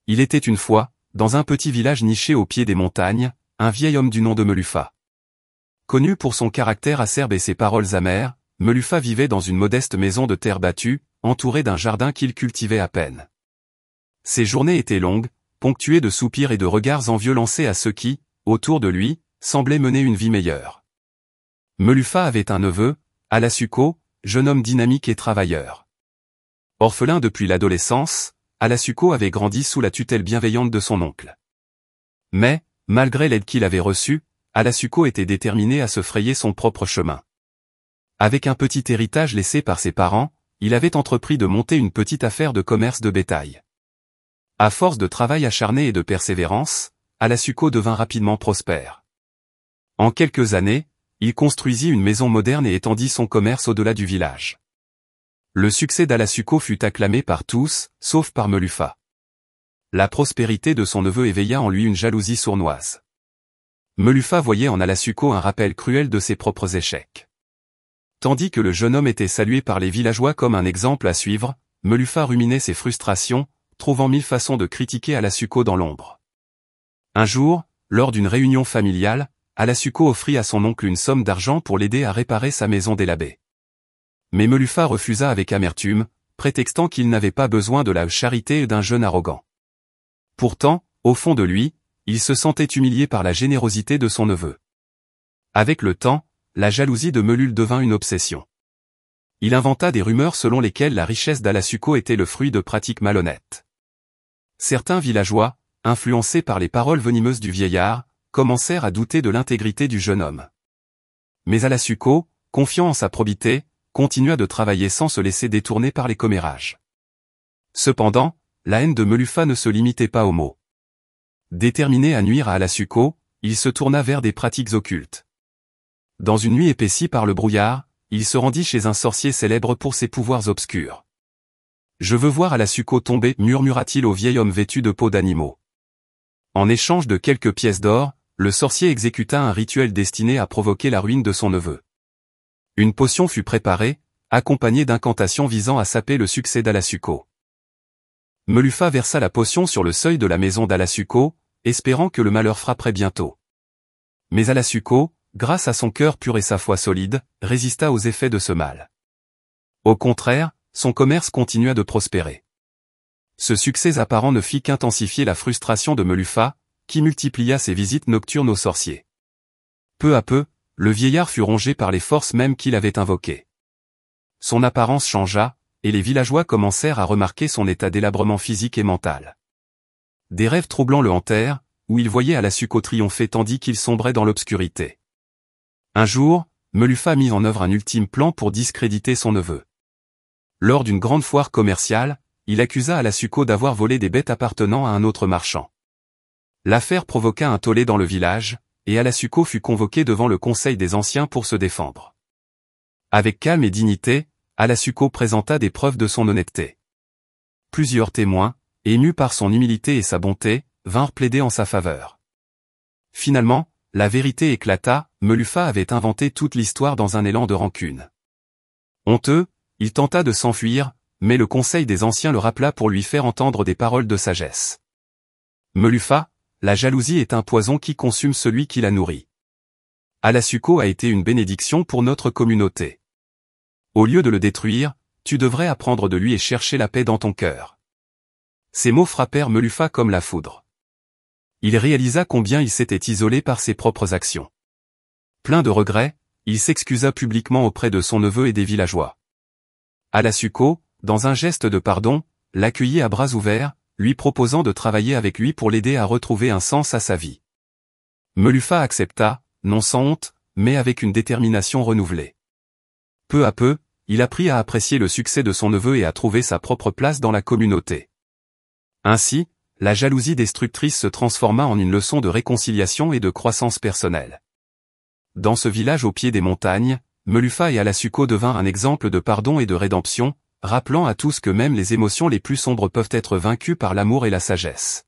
Il était une fois, dans un petit village niché au pied des montagnes, un vieil homme du nom de Melufa. Connu pour son caractère acerbe et ses paroles amères, Melufa vivait dans une modeste maison de terre battue, entourée d'un jardin qu'il cultivait à peine. Ses journées étaient longues, ponctuées de soupirs et de regards envieux lancés à ceux qui, autour de lui, semblaient mener une vie meilleure. Melufa avait un neveu, Alasuko, jeune homme dynamique et travailleur. Orphelin depuis l'adolescence, Alasuko avait grandi sous la tutelle bienveillante de son oncle. Mais, malgré l'aide qu'il avait reçue, Alasuko était déterminé à se frayer son propre chemin. Avec un petit héritage laissé par ses parents, il avait entrepris de monter une petite affaire de commerce de bétail. À force de travail acharné et de persévérance, Alasuko devint rapidement prospère. En quelques années, il construisit une maison moderne et étendit son commerce au-delà du village. Le succès d'Alasuko fut acclamé par tous, sauf par Melufa. La prospérité de son neveu éveilla en lui une jalousie sournoise. Melufa voyait en Alasuko un rappel cruel de ses propres échecs. Tandis que le jeune homme était salué par les villageois comme un exemple à suivre, Melufa ruminait ses frustrations, trouvant mille façons de critiquer Alasuko dans l'ombre. Un jour, lors d'une réunion familiale, Alasuko offrit à son oncle une somme d'argent pour l'aider à réparer sa maison délabée. Mais Melufa refusa avec amertume, prétextant qu'il n'avait pas besoin de la charité d'un jeune arrogant. Pourtant, au fond de lui, il se sentait humilié par la générosité de son neveu. Avec le temps, la jalousie de Melul devint une obsession. Il inventa des rumeurs selon lesquelles la richesse d'Alasuko était le fruit de pratiques malhonnêtes. Certains villageois, influencés par les paroles venimeuses du vieillard, commencèrent à douter de l'intégrité du jeune homme. Mais Alasuko, confiant en sa probité, continua de travailler sans se laisser détourner par les commérages. Cependant, la haine de Melufa ne se limitait pas aux mots. Déterminé à nuire à Alasuko, il se tourna vers des pratiques occultes. Dans une nuit épaissie par le brouillard, il se rendit chez un sorcier célèbre pour ses pouvoirs obscurs. « Je veux voir Alasuko tomber » murmura-t-il au vieil homme vêtu de peau d'animaux. En échange de quelques pièces d'or, le sorcier exécuta un rituel destiné à provoquer la ruine de son neveu. Une potion fut préparée, accompagnée d'incantations visant à saper le succès d'Alasuko. Melufa versa la potion sur le seuil de la maison d'Alasuko, espérant que le malheur frapperait bientôt. Mais Alasuko, grâce à son cœur pur et sa foi solide, résista aux effets de ce mal. Au contraire, son commerce continua de prospérer. Ce succès apparent ne fit qu'intensifier la frustration de Melufa, qui multiplia ses visites nocturnes aux sorciers. Peu à peu, le vieillard fut rongé par les forces mêmes qu'il avait invoquées. Son apparence changea, et les villageois commencèrent à remarquer son état délabrement physique et mental. Des rêves troublants le hantèrent, où il voyait Alasuko triompher tandis qu'il sombrait dans l'obscurité. Un jour, Melufa mit en œuvre un ultime plan pour discréditer son neveu. Lors d'une grande foire commerciale, il accusa Alasuko d'avoir volé des bêtes appartenant à un autre marchand. L'affaire provoqua un tollé dans le village, et Alasuko fut convoqué devant le conseil des anciens pour se défendre. Avec calme et dignité, Alasuko présenta des preuves de son honnêteté. Plusieurs témoins, émus par son humilité et sa bonté, vinrent plaider en sa faveur. Finalement, la vérité éclata, Melufa avait inventé toute l'histoire dans un élan de rancune. Honteux, il tenta de s'enfuir, mais le conseil des anciens le rappela pour lui faire entendre des paroles de sagesse. Melufa, la jalousie est un poison qui consume celui qui la nourrit. Alasuko a été une bénédiction pour notre communauté. Au lieu de le détruire, tu devrais apprendre de lui et chercher la paix dans ton cœur. Ces mots frappèrent Melufa comme la foudre. Il réalisa combien il s'était isolé par ses propres actions. Plein de regrets, il s'excusa publiquement auprès de son neveu et des villageois. Alasuko, dans un geste de pardon, l'accueillit à bras ouverts, lui proposant de travailler avec lui pour l'aider à retrouver un sens à sa vie. Melufa accepta, non sans honte, mais avec une détermination renouvelée. Peu à peu, il apprit à apprécier le succès de son neveu et à trouver sa propre place dans la communauté. Ainsi, la jalousie destructrice se transforma en une leçon de réconciliation et de croissance personnelle. Dans ce village au pied des montagnes, Melufa et Alasuko devinrent un exemple de pardon et de rédemption, rappelant à tous que même les émotions les plus sombres peuvent être vaincues par l'amour et la sagesse.